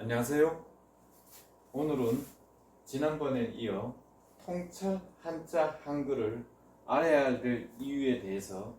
안녕하세요. 오늘은 지난번에 이어 통찰 한자 한글을 알아야 될 이유에 대해서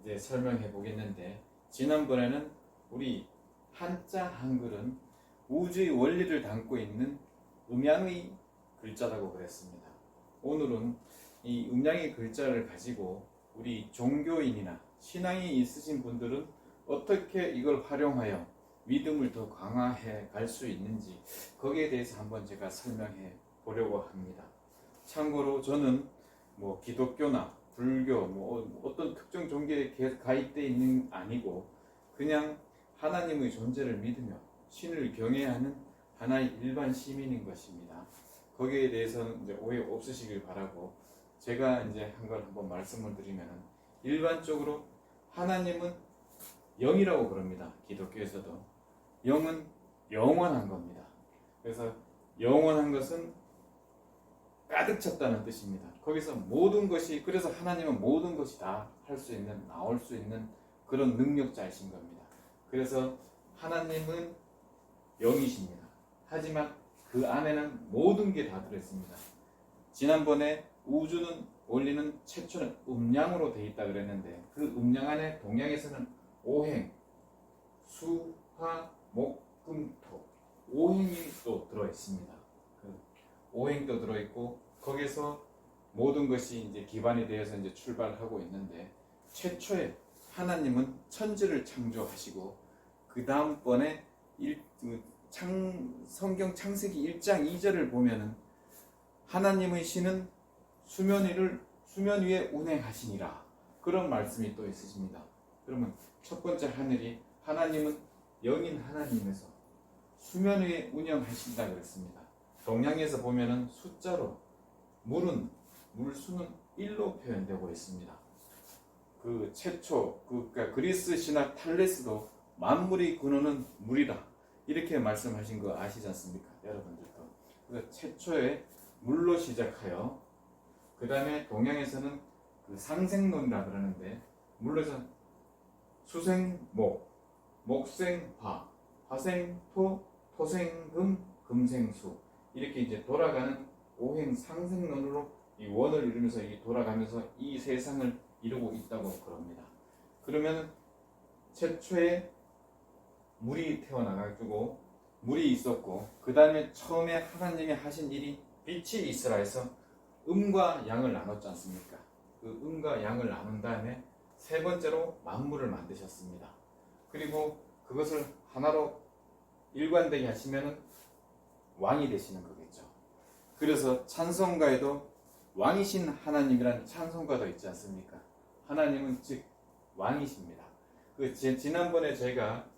이제 설명해 보겠는데, 지난번에는 우리 한자 한글은 우주의 원리를 담고 있는 음양의 글자라고 그랬습니다. 오늘은 이 음양의 글자를 가지고 우리 종교인이나 신앙이 있으신 분들은 어떻게 이걸 활용하여 믿음을 더 강화해 갈 수 있는지, 거기에 대해서 한번 제가 설명해 보려고 합니다. 참고로 저는 기독교나 불교 어떤 특정 종교에 가입되어 있는 아니고, 그냥 하나님의 존재를 믿으며 신을 경외하는 하나의 일반 시민인 것입니다. 거기에 대해서는 이제 오해 없으시길 바라고, 제가 이제 한 걸 한번 말씀을 드리면, 일반적으로 하나님은 영이라고 그럽니다. 기독교에서도 영은 영원한 겁니다. 그래서 영원한 것은 가득 찼다는 뜻입니다. 거기서 모든 것이, 그래서 하나님은 모든 것이 다 할 수 있는, 나올 수 있는 그런 능력자이신 겁니다. 그래서 하나님은 영이십니다. 하지만 그 안에는 모든 게 다 들어있습니다. 지난번에 우주는, 원리는 최초는 음양으로 되어 있다 그랬는데, 그 음양 안에 동양에서는 오행, 수, 화, 목, 금, 토, 오행이 또 들어있습니다. 오행도 들어있고, 거기서 모든 것이 이제 기반이 되어서 이제 출발하고 있는데, 최초에 하나님은 천지를 창조하시고, 그 다음번에 성경 창세기 1장 2절을 보면은 하나님의 신은 수면 위에 운행하시니라, 그런 말씀이 또 있으십니다. 그러면 첫 번째 하늘이, 하나님은 영인 하나님에서 수면 위에 운영하신다 그랬습니다. 동양에서 보면은 숫자로 물수는 1로 표현되고 있습니다. 그 최초 그러니까 그리스 신학 탈레스도 만물의 근원은 물이다, 이렇게 말씀하신 거 아시지 않습니까? 여러분들도. 그래서 최초에 물로 시작하여, 그 다음에 동양에서는 그 상생론이라 그러는데, 물로서 수생목, 목생화, 화생토, 토생금, 금생수, 이렇게 이제 돌아가는 오행 상생론으로 이 원을 이루면서 이 돌아가면서 이 세상을 이루고 있다고 그럽니다. 그러면 최초에 물이 태어나가지고 물이 있었고, 그 다음에 처음에 하나님이 하신 일이 빛이 있으라 해서 음과 양을 나눴지 않습니까? 그 음과 양을 나눈 다음에 세 번째로 만물을 만드셨습니다. 그리고 그것을 하나로 일관되게 하시면 왕이 되시는 거겠죠. 그래서 찬송가에도 왕이신 하나님이라는 찬송가도 있지 않습니까? 하나님은 즉 왕이십니다. 지난번에 제가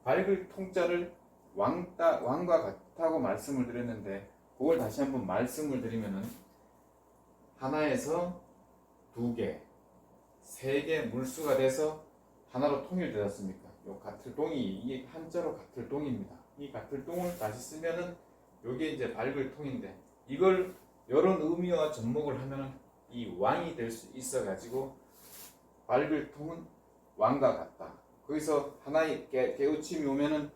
밝을 통자를 왕과 같다고 말씀을 드렸는데, 그걸 다시 한번 말씀을 드리면은, 하나에서 두 개, 세 개 물수가 돼서 하나로 통일되었습니까? 요 가틀동이, 이게 한자로 가틀동입니다. 이 가틀동을 다시 쓰면은 요게 이제 밝을 통인데, 이걸 이런 의미와 접목을 하면은 이 왕이 될 수 있어 가지고 밝을 통은 왕과 같다. 거기서 하나의 깨우침이 오면은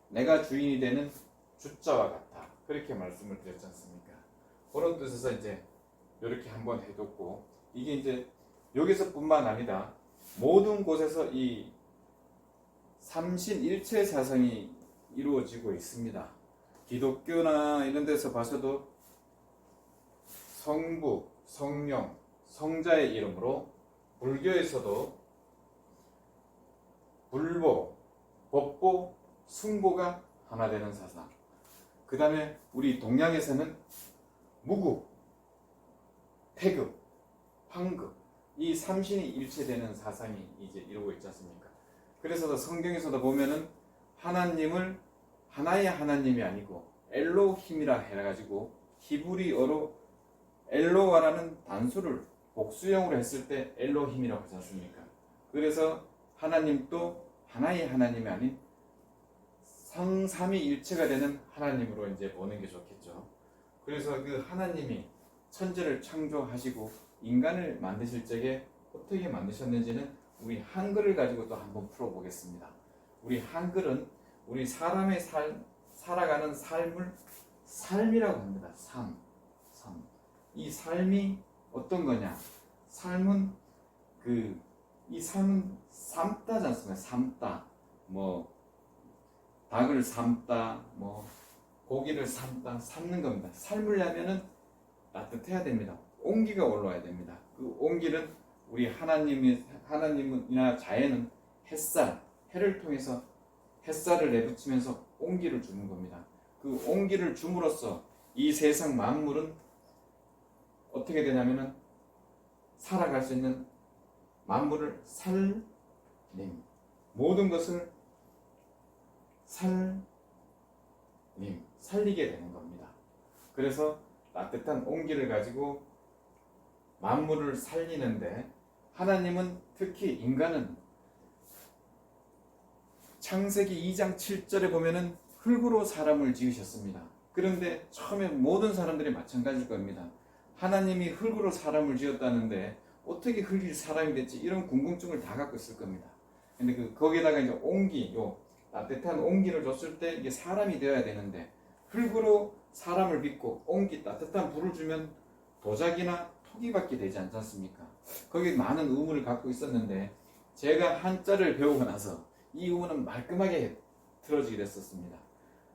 내가 주인이 되는 주자와 같다, 그렇게 말씀을 드렸지 않습니까? 그런 뜻에서 이제 이렇게 한번 해뒀고, 이게 이제 여기서뿐만 아니라 모든 곳에서 이 삼신일체 사상이 이루어지고 있습니다. 기독교나 이런 데서 봐서도 성부, 성령, 성자의 이름으로, 불교에서도 불보, 법보, 승보가 하나 되는 사상, 그 다음에 우리 동양에서는 무급, 태급, 황급, 이 삼신이 일체되는 사상이 이제 이루고 있지 않습니까? 그래서 성경에서도 보면은 하나님을 하나의 하나님이 아니고 엘로힘이라 해가지고 히브리어로 엘로와라는 단수를 복수형으로 했을 때 엘로힘이라고 하지 않습니까? 그래서 하나님도 하나의 하나님이 아닌 성삼위일체가 되는 하나님으로 이제 보는 게 좋겠죠. 그래서 그 하나님이 천지를 창조하시고 인간을 만드실 적에 어떻게 만드셨는지는 우리 한글을 가지고 또 한번 풀어보겠습니다. 우리 한글은 우리 사람의 살아가는 삶을 삶이라고 합니다. 삶. 이 삶이 어떤 거냐? 삶은 이 삶은 삶다지 않습니까? 삶다. 뭐 닭을 삶다, 뭐 고기를 삶다, 삶는 겁니다. 삶으려면은 따뜻해야 됩니다. 온기가 올라와야 됩니다. 그 온기는 우리 하나님이나 자연은 햇살, 해를 통해서 햇살을 내비치면서 온기를 주는 겁니다. 그 온기를 줌으로써 이 세상 만물은 어떻게 되냐면은 살아갈 수 있는 만물을 모든 것을 살리게 되는 겁니다. 그래서 따뜻한 온기를 가지고 만물을 살리는데 하나님은 특히 인간은 창세기 2장 7절에 보면은 흙으로 사람을 지으셨습니다. 그런데 처음에 모든 사람들이 마찬가지일 겁니다. 하나님이 흙으로 사람을 지었다는데 어떻게 흙이 사람이 됐지? 이런 궁금증을 다 갖고 있을 겁니다. 근데 거기에다가 이제 온기, 따뜻한 온기를 줬을 때 이게 사람이 되어야 되는데 흙으로 사람을 빚고 온기, 따뜻한 불을 주면 도자기나 토기밖에 되지 않지 않습니까? 거기에 많은 의문을 갖고 있었는데 제가 한자를 배우고 나서 이 의문은 말끔하게 틀어지게 됐었습니다.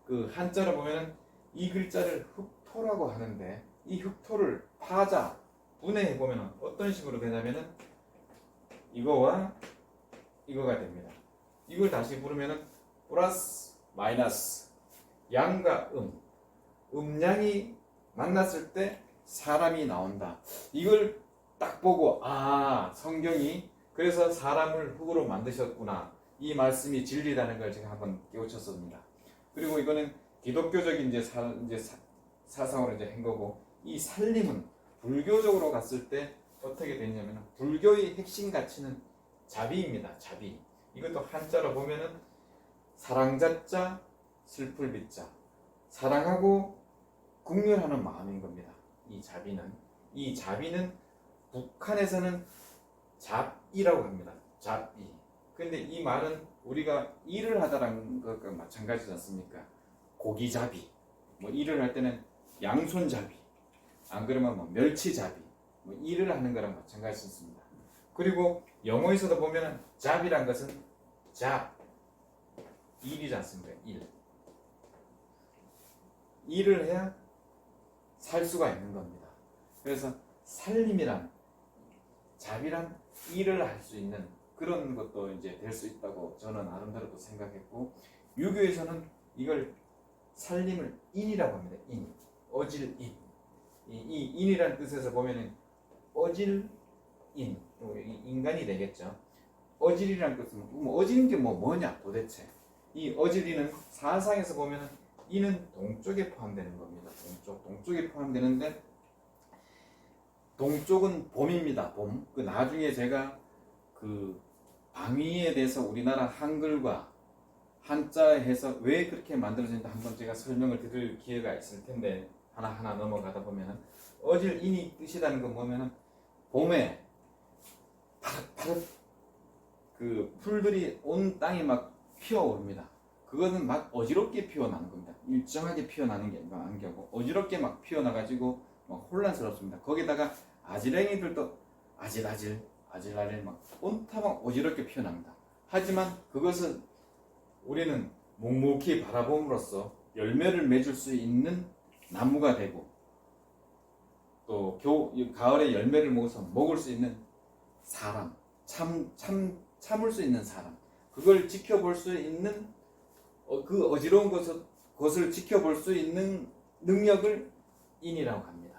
그 한자를 보면은 이 글자를 흑토라고 하는데 이 흑토를 파자, 분해해 보면 어떤 식으로 되냐면은 이거와 이거가 됩니다. 이걸 다시 부르면은 플러스 마이너스 양과 음량이 만났을 때 사람이 나온다. 이걸 딱 보고 성경이 그래서 사람을 흙으로 만드셨구나. 이 말씀이 진리라는 걸 제가 한번 깨우쳤습니다. 그리고 이거는 기독교적인 사상으로 한 거고 이 살림은 불교적으로 갔을 때 어떻게 되냐면 불교의 핵심 가치는 자비입니다. 자비. 이것도 한자로 보면은 사랑자자 슬플 비자. 사랑하고 국률하는 마음인 겁니다. 이 자비는 북한에서는 잡이라고 합니다. 잡이. 근데 이 말은 우리가 일을 하다라는 것과 마찬가지지 않습니까? 고기잡이. 뭐 일을 할 때는 양손잡이. 안 그러면 뭐 멸치잡이. 뭐 일을 하는 거랑 마찬가지입니다. 그리고 영어에서도 보면은 잡이란 것은 일이지 않습니까? 일을 해야 살 수가 있는 겁니다. 그래서 살림이란 잡이란 일을 할 수 있는 그런 것도 이제 될 수 있다고 저는 나름대로 생각했고 유교에서는 이걸 살림을 인이라고 합니다. 어질인. 이 인이라는 뜻에서 보면은 어질인 인간이 되겠죠. 어질이라는 뜻은 어질인 게 뭐냐 도대체. 이 어질이는 사상에서 보면은 이는 동쪽에 포함되는 겁니다. 동쪽에 포함되는데 동쪽은 봄입니다. 봄. 나중에 제가 방위에 대해서 우리나라 한글과 한자에서 왜 그렇게 만들어진다 한번 제가 설명을 드릴 기회가 있을 텐데 하나하나 넘어가다 보면은 어질인이 뜻이라는 건 뭐면은 봄에 파릇파릇 풀들이 온 땅에 막 피어오릅니다. 그거는 막 어지럽게 피어나는 겁니다. 일정하게 피어나는 게 아니고 어지럽게 막 피어나가지고 막 혼란스럽습니다. 거기다가 아지랭이들도 아질아질 막 온타 막 어지럽게 피어납니다. 하지만 그것은 우리는 묵묵히 바라봄으로써 열매를 맺을 수 있는 나무가 되고 또 가을에 열매를 먹어서 먹을 수 있는 사람, 참을 수 있는 사람, 그걸 지켜볼 수 있는 그 어지러운 것을 지켜볼 수 있는 능력을 인이라고 합니다.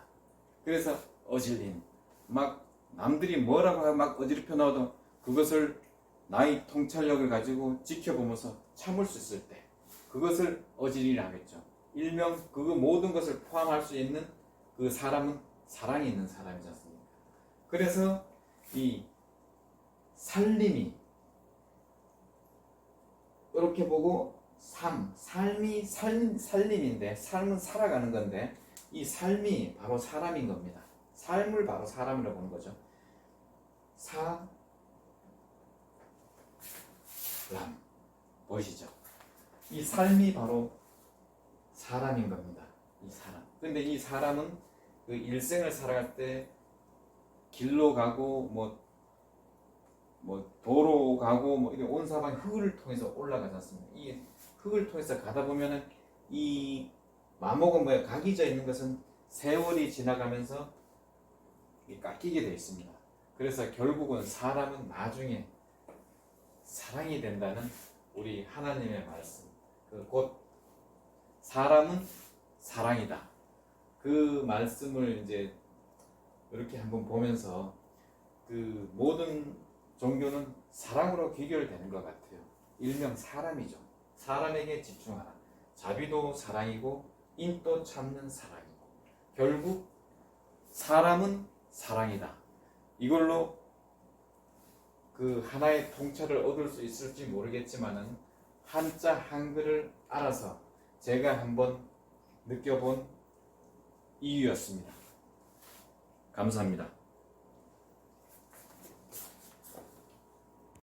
그래서 어질인, 막 남들이 뭐라고 하고 막 어지럽혀 나와도 그것을 나의 통찰력을 가지고 지켜보면서 참을 수 있을 때 그것을 어질이라 하겠죠. 일명 그 모든 것을 포함할 수 있는 그 사람은 사랑이 있는 사람이지 않습니까? 그래서 이 살림이 이렇게 보고 삶이 살림인데 삶은 살아가는 건데 이 삶이 바로 사람인 겁니다. 삶을 바로 사람이라고 보는 거죠. 사람 보이시죠? 이 삶이 바로 사람인 겁니다. 이 사람. 근데 이 사람은 그 일생을 살아갈 때 길로 가고 뭐 도로 가고 뭐 이런 온 사방 흙을 통해서 올라가지 않습니까? 이 흙을 통해서 가다 보면은 이 마목은 뭐야? 각이 져 있는 것은 세월이 지나가면서 깎이게 되어 있습니다. 그래서 결국은 사람은 나중에 사랑이 된다는 우리 하나님의 말씀. 곧 사람은 사랑이다. 그 말씀을 이제 이렇게 한번 보면서 그 모든 종교는 사랑으로 귀결되는 것 같아요. 일명 사람이죠. 사람에게 집중하라. 자비도 사랑이고 인도 참는 사랑이고 결국 사람은 사랑이다. 이걸로 그 하나의 통찰을 얻을 수 있을지 모르겠지만은 한자 한글을 알아서 제가 한번 느껴본 이유였습니다. 감사합니다.